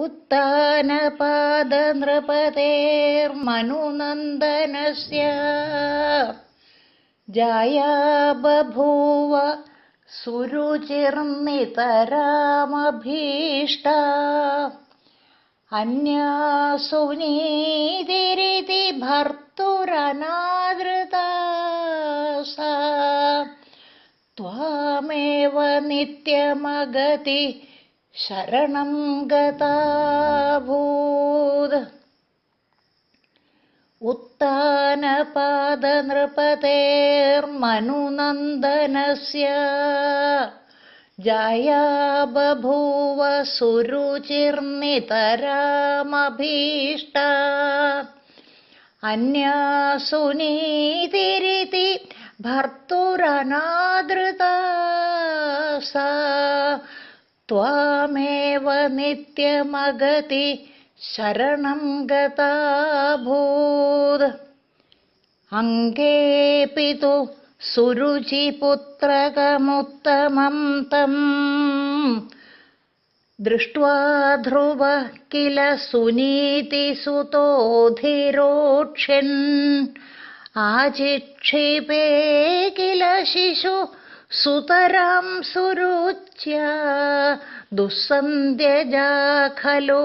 उत्तानपादनृपतेर्मनुनन्दनस्य जाया बभूव सुरुचिर्नितरामभीष्टा अन्या सुनीतिरिति भर्तुरनादृता सा त्वामेव नित्यमगति शरणं गताभूत् उत्तानपादनृपतेर्मनुनन्दनस्य जाया बभूव सुरुचिर्नितरामभीष्टा अन्या सुनीतिरिति भर्तुरनादृता सा त्वामेव नित्यमगति शरणं गताभूत् अङ्गेऽपि तु सुरुचिपुत्रकमुत्तमं तं दृष्ट्वा ध्रुवः किल सुनीतिसुतोऽधिरोक्ष्यन् आचिक्षिपे किल शिशु सुतरां सुरुच्या दुःसन्ध्यजा खलु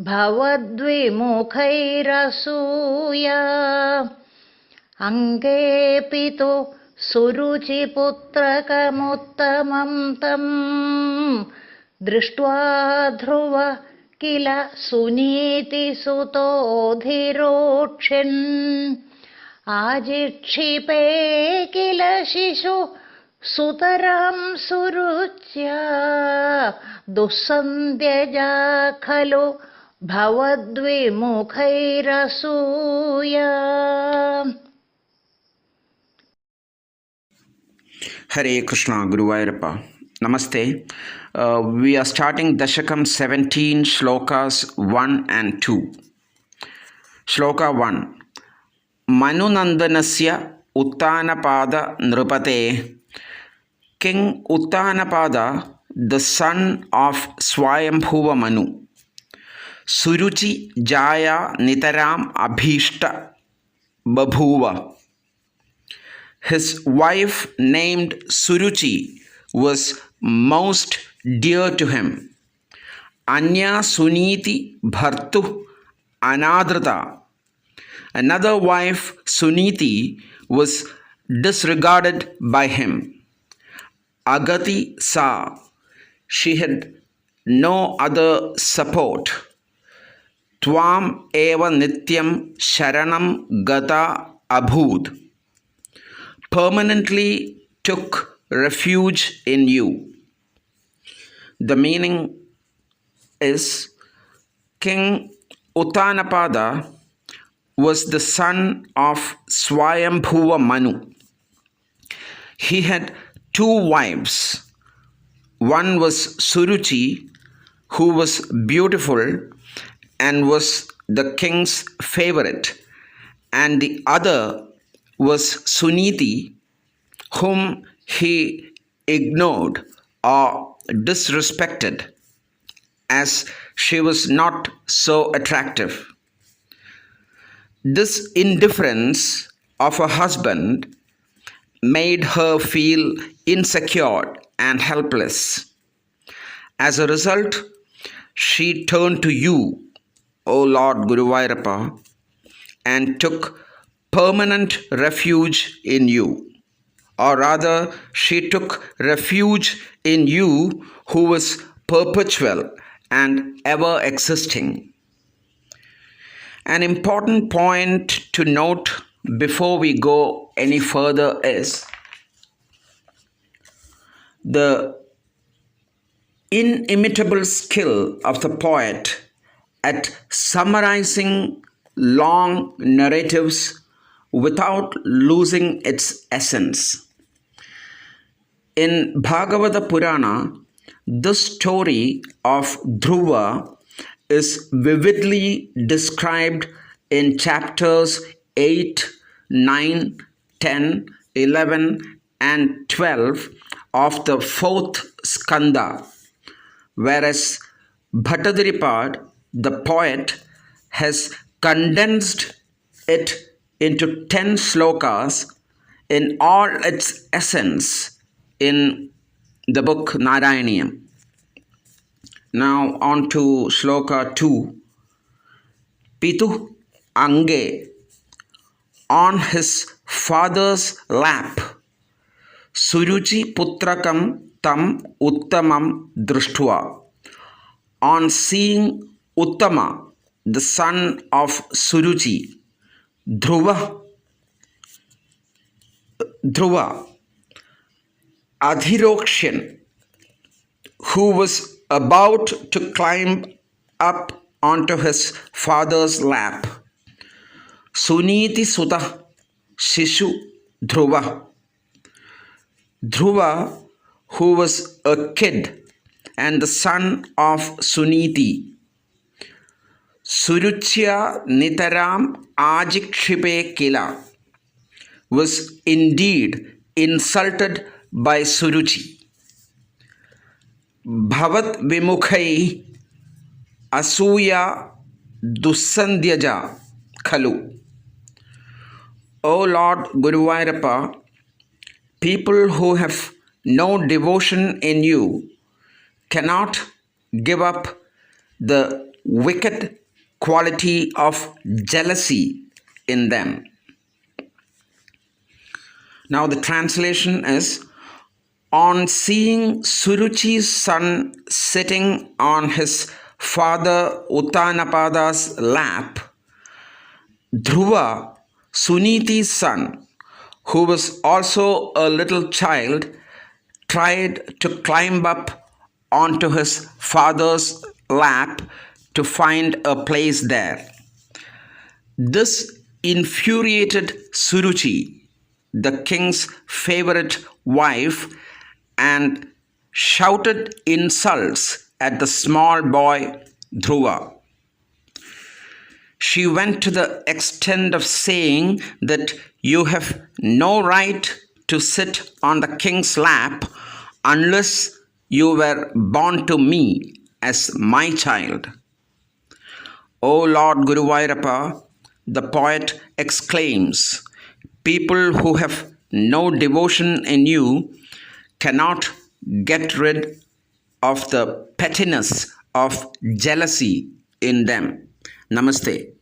भवद्विमुखैरसूया अङ्गेऽपि तु सुरुचिपुत्रकमुत्तमं तं दृष्ट्वा ध्रुव किल सुनीतिसुतोऽधिरोक्ष्यन् आजिक्षिपे किल शिशु सुतरां सुरुच्या दुःसन्ध्यजा खलु भवद्विमुखैरसूया. Hare Krishna, Guruvayurappa. Namaste. We are starting Dashakam 17, Shlokas 1 and 2. Shloka 1. Manunandanasya Uttanapada Nrupate. King Uttanapada, the son of Swayambhuva Manu, Suruchi Jaya Nitaram Abhishta Babhuva. His wife named Suruchi was most dear to him. Anya Suniti Bhartu Anadrita. Another wife, Suniti, was disregarded by him. Agati Sa. She had no other support. Tvam eva nityam sharanam gata abhud. Permanently took refuge in you. The meaning is King Uttanapada was the son of Swayambhuva Manu. He had two wives. One was Suruchi, who was beautiful and was the king's favorite, and the other was Suniti, whom he ignored or disrespected as she was not so attractive. This indifference of her husband made her feel insecure and helpless. As a result, she turned to you, O Lord Guruvayurappa, and took permanent refuge in you. Or rather, she took refuge in you who was perpetual and ever existing. An important point to note before we go any further is the inimitable skill of the poet at summarizing long narratives without losing its essence. In Bhagavata Purana, this story of Dhruva is vividly described in chapters 8, 9, 10, 11 and 12 of the 4th skanda, whereas Bhattadripad the poet has condensed it into 10 slokas in all its essence in the book Narayaniam. Now on to Shloka 2. Pitu Ange, on his father's lap, Suruchi Putrakam Tam Uttamam Drishtva. On seeing Uttama, the son of Suruchi, Dhruva, Adhirokshan, who was about to climb up onto his father's lap, Suniti Sutta Shishu Dhruva, who was a kid and the son of Suniti, Suruchya Nitaram Ajikshipe Kila, was indeed insulted by Suruchi. Bhavat Vimukhai Asuya Dusandhyaja Khalu. O Lord Guruvayurappa, people who have no devotion in you cannot give up the wicked quality of jealousy in them. Now the translation is, on seeing Suruchi's son sitting on his father Uttanapada's lap, Dhruva, Suniti's son, who was also a little child, tried to climb up onto his father's lap to find a place there. This infuriated Suruchi, the king's favorite wife, and shouted insults at the small boy Dhruva. She went to the extent of saying that you have no right to sit on the king's lap unless you were born to me as my child. O Lord Guruvayurappa, the poet exclaims, people who have no devotion in you cannot get rid of the pettiness of jealousy in them. Namaste.